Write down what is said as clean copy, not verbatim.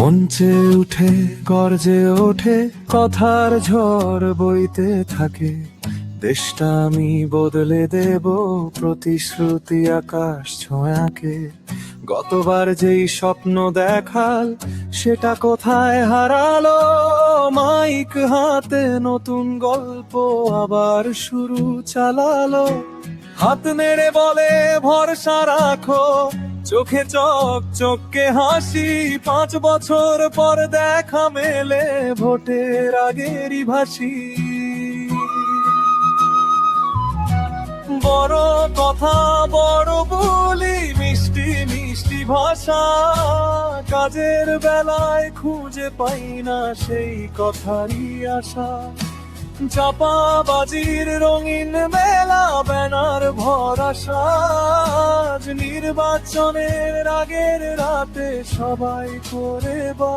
মঞ্চে উঠে গর্জে ওঠে কথার ঝড় বইতে থাকে। দেশটা আমি বদলে দেব, প্রতিশ্রুতি আকাশ ছোঁয়াকে। গতবার যেই স্বপ্ন দেখাল সেটা কোথায় হারালো? মাইক হাতে নতুন গল্প আবার শুরু চালালো। হাত নেড়ে বলে ভরসা রাখো, চোখে চকচকে হাসি। 5 বছর পর দেখা মেলে ভোটের আগেরই ভাসি। বড় কথা বড় বলি, মিষ্টি মিষ্টি ভাষা। কাজের বেলায় খুঁজে পাই না সেই কথারই আশা। চাপাবাজির রঙিন মেলা, ব্যানার ভরা সাজ। নির্বাচনের আগের রাতে সবাই করে বা